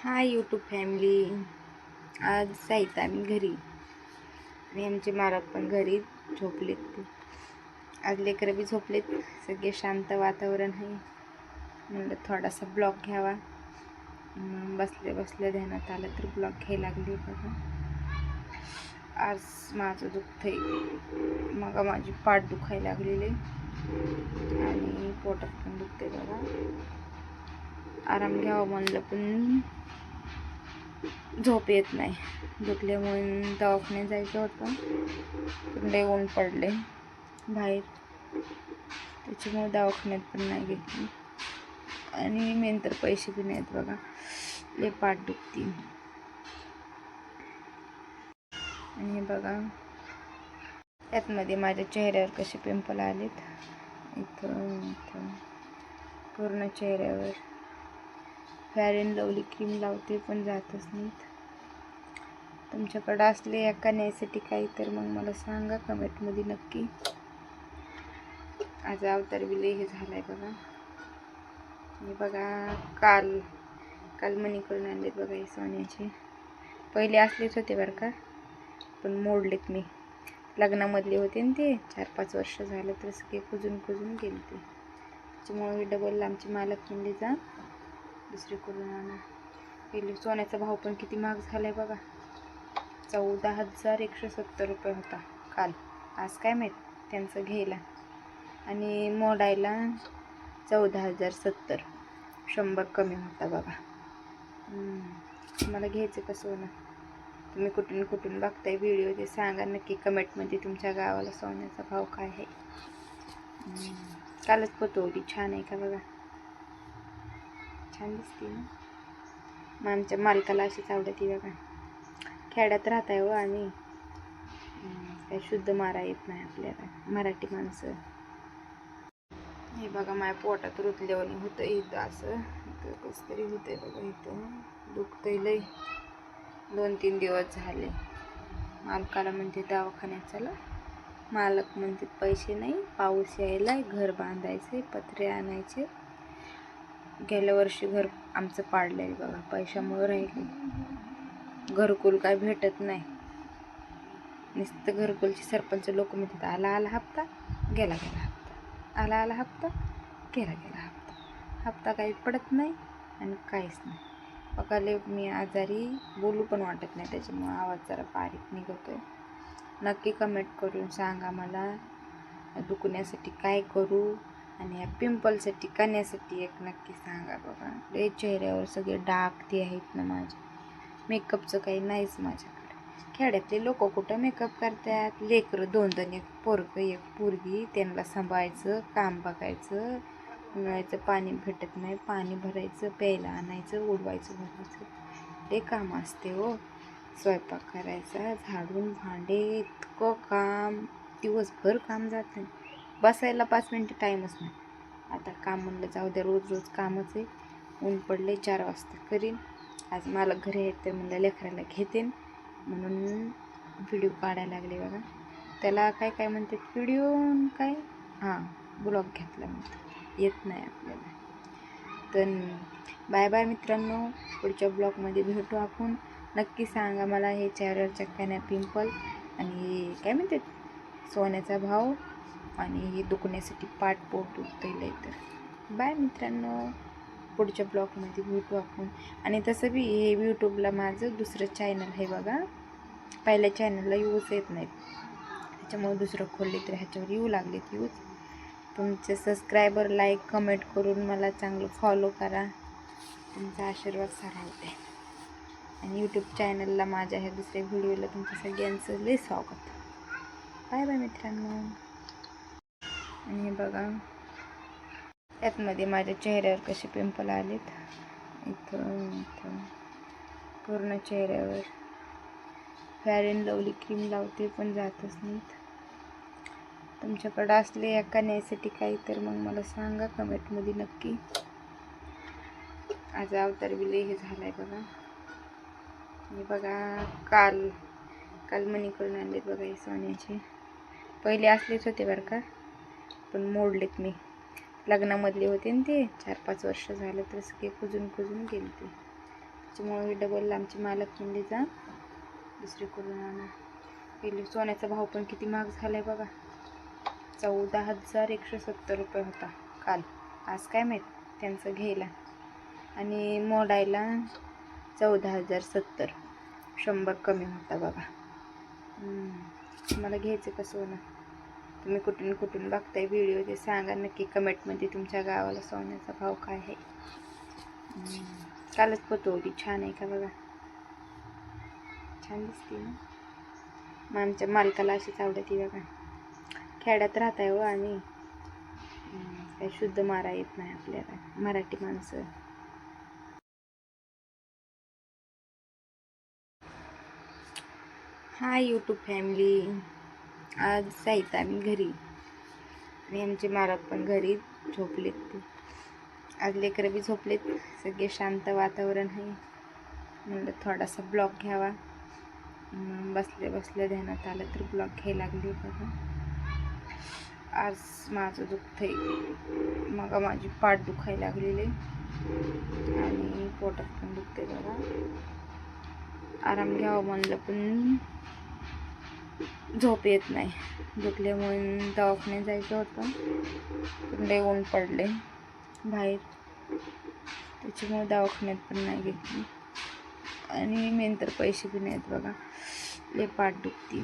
Hi YouTube family. आज जायचं आम्ही घरी आणि आमचे मालक पण घरी झोपलेत. ते आज लेकरं बी झोपलेत. सगळे शांत वातावरण आहे. म्हणलं थोडासा ब्लॉग घ्यावा. बसले बसले ध्यानात आलं तर ब्लॉग घ्यायला लागले. बघा आज माझं दुखतंय. मग माझी पाठ दुखायला लागलेली आणि पोटात पण दुखते. बघा आराम घ्यावा म्हणलं पण झोप येत नाही. दुखल्यामुळे दवाखान्यात जायचं होतं पण लय ऊन पडले बाहेर, त्याच्यामुळे दवाखान्यात पण नाही घेतली आणि मेन तर पैसे पण नाहीत. बघा लय पाठ दुखती. आणि बघा त्यातमध्ये माझ्या चेहऱ्यावर कसे पिंपल आलेत. इथं पूर्ण चेहऱ्यावर. फेअर अँड लवली क्रीम लावते पण जातच नाहीत. तुमच्याकडं असले एका न्यायसाठी काही तर मग मला सांगा कमेंटमध्ये नक्की. आज अवतार बी लय हे झालाय. बघा हे बघा काल मणी करून आणलेत. बघा हे सोन्याचे. पहिले असलेच होते बरं का, पण मोडलेत मी. लग्नामधले होते ना ते 4-5 वर्ष झालं तर सगळे कुजून गेले ते. त्याच्यामुळे डबल आमचे मालक म्हणले जा दुसरे करून आणा. पहिले सोन्याचा भाव पण किती महाग झालाय बघा. 14,170 रुपये होता काल. आज काय माहीत त्यांचं घ्यायला. आणि मोडायला 14,070. 100 कमी होता बघा. मला घ्यायचं का सोनं? तुम्ही कुठून बघताय व्हिडिओ ते सांगा नक्की कमेंटमध्ये. तुमच्या गावाला सोन्याचा भाव काय आहे? कालच पतवली छान आहे का बघा, छान दिसते ना. मग आमच्या मालकाला अशीच आवडती. बघा खेड्यात राहत आहे व आम्ही, काही शुद्ध मारा येत नाही आपल्याला मराठी माणसं. हे बघा माझ्या पोटात रुतल्यावर होतं इथं, असं इथं कसं तरी होतंय बघा. इथं दुखतंय लय. 2-3 दिवस झाले. मालकाला म्हणते दवाखान्यात चला. मालक म्हणते पैसे नाही, पाऊस यायलाय, घर बांधायचे, पत्रे आणायचे. गेल्या वर्षी घर आमचं पाडलंय बघा, पैशामुळे राहिले. घरकुल काय भेटत नाही. नुसतं घरकुलचे सरपंच लोक म्हणतात आला हप्ता गेला हप्ता, आला हप्ता गेला हप्ता. हप्ता काही पडत नाही आणि काहीच नाही. बघाले मी आजारी, बोलू पण वाटत नाही, त्याच्यामुळे आवाज जरा बारीक निघतोय. नक्की कमेंट करून सांगा मला दुखण्यासाठी काय करू आणि या पिंपलसाठी करण्यासाठी एक नक्की सांगा. बघा लय चेहऱ्यावर सगळे डाग ते आहेत ना माझे. मेकअपचं काही नाहीच माझ्याकडे. खेड्यातले लोक कुठं मेकअप करतात. लेकरं 2-2, एक पोरगं एक पोरगी, त्यांना सांभाळायचं, काम बघायचं. उन्हाळ्याचं पाणी भेटत नाही, पाणी भरायचं, प्यायला आणायचं, उडवायचं, भरायचं, ते काम असते हो. स्वयंपाक करायचा, झाडून भांडे, इतकं काम, दिवसभर काम जात नाही. बसायला 5 मिनिटं टाईमच नाही. आता काम म्हणलं जाऊ द्या, रोज कामच आहे. ऊन पडले 4 वाजता करीन. आज मला घरी आहेत तर म्हणलं लेकराला घेते म्हणून व्हिडिओ काढायला लागले. बघा त्याला काय म्हणतात व्हिडिओ, काय ब्लॉग घेतला म्हणतात, येत नाही आपल्याला. तर बाय बाय मित्रांनो, पुढच्या ब्लॉगमध्ये भेटू आपण. नक्की सांगा मला हे चेहऱ्यावर चक्काने पिंपल आणि काय म्हणतात सोन्याचा भाव आणि हे दुखण्यासाठी पोट दुखतंय तर. बाय मित्रांनो, पुढच्या ब्लॉगमध्ये भेटू आपण. आणि तसं बी हे यूट्यूबला माझं दुसरं चॅनल आहे बघा. पहिल्या चॅनलला यूज येत नाहीत, त्याच्यामुळे दुसरं खोलले तर ह्याच्यावर येऊ लागलेत यूज. तुमचे सबस्क्रायबर, लाईक, कमेंट करून मला चांगलं फॉलो करा. तुमचा आशीर्वाद सारा होते. आणि यूट्यूब चॅनलला माझ्या ह्या दुसऱ्या व्हिडिओला तुमच्या सगळ्यांचं लय स्वागत. बाय बाय मित्रांनो. आणि हे बघा त्यातमध्ये माझ्या चेहऱ्यावर कसे पिंपल आलेत. इथं पूर्ण चेहऱ्यावर. फेअर अँड लवली क्रीम लावते पण जातच नाहीत. तुमच्याकडं असले एका न्यायसाठी काही तर मग मला सांगा कमेंटमध्ये नक्की. आज अवतार बी लय हे झालाय. बघा हे बघा काल मणी करून आणलेत. बघा हे सोन्याचे. पहिले असलेच होते बरं का, पण मोडलेत मी. लग्नामधले होते ना ते 4-5 वर्ष झालं तर सगळे कुजून गेले ते. त्याच्यामुळे डबल आमची मालक म्हणली जा दुसरीकडून आणा. पहिले सोन्याचा भाव पण किती महाग झाला आहे बघा. 14,170 रुपये होता काल. आज काय माहीत त्यांचं घ्यायला. आणि मोडायला 14,070. 100 कमी होता बघा. मला घ्यायचं का सोनं? तुम्ही कुठून कुठून बघताय व्हिडिओ ते सांगा नक्की कमेंटमध्ये. तुमच्या गावाला सोन्याचा भाव काय आहे? कालच पतवली छान आहे का बघा. छान दिसते ना. मग आमच्या मालकाला अशीच आवडती बघा. खेड्यात राहत आहे व आणि काही शुद्ध मारा येत नाही आपल्याला मराठी माणसं. Hi YouTube family. आज जायचं आम्ही घरी आणि आमचे मालक पण घरी झोपलेत. ते आज लेकरं बी झोपलेत. सगळे शांत वातावरण आहे. म्हणलं थोडासा ब्लॉग घ्यावा. बसल्या बसल्या ध्यानात आलं तर ब्लॉग घ्यायला लागले बघा. आज माझं दुखतंय. मग माझी पाठ दुखायला लागलेली आणि पोटात पण दुखते बघा. आराम घ्यावं म्हणलं पण झोप येत नाही. दुखल्यामुळे दवाखान्यात जायचं होतं. लय ऊन पडले बाहेर, त्याच्यामुळे दवाखान्यात पण नाही घेतली. आणि मेन तर पैसे पण नाहीत बघा. लय पाठ दुखती.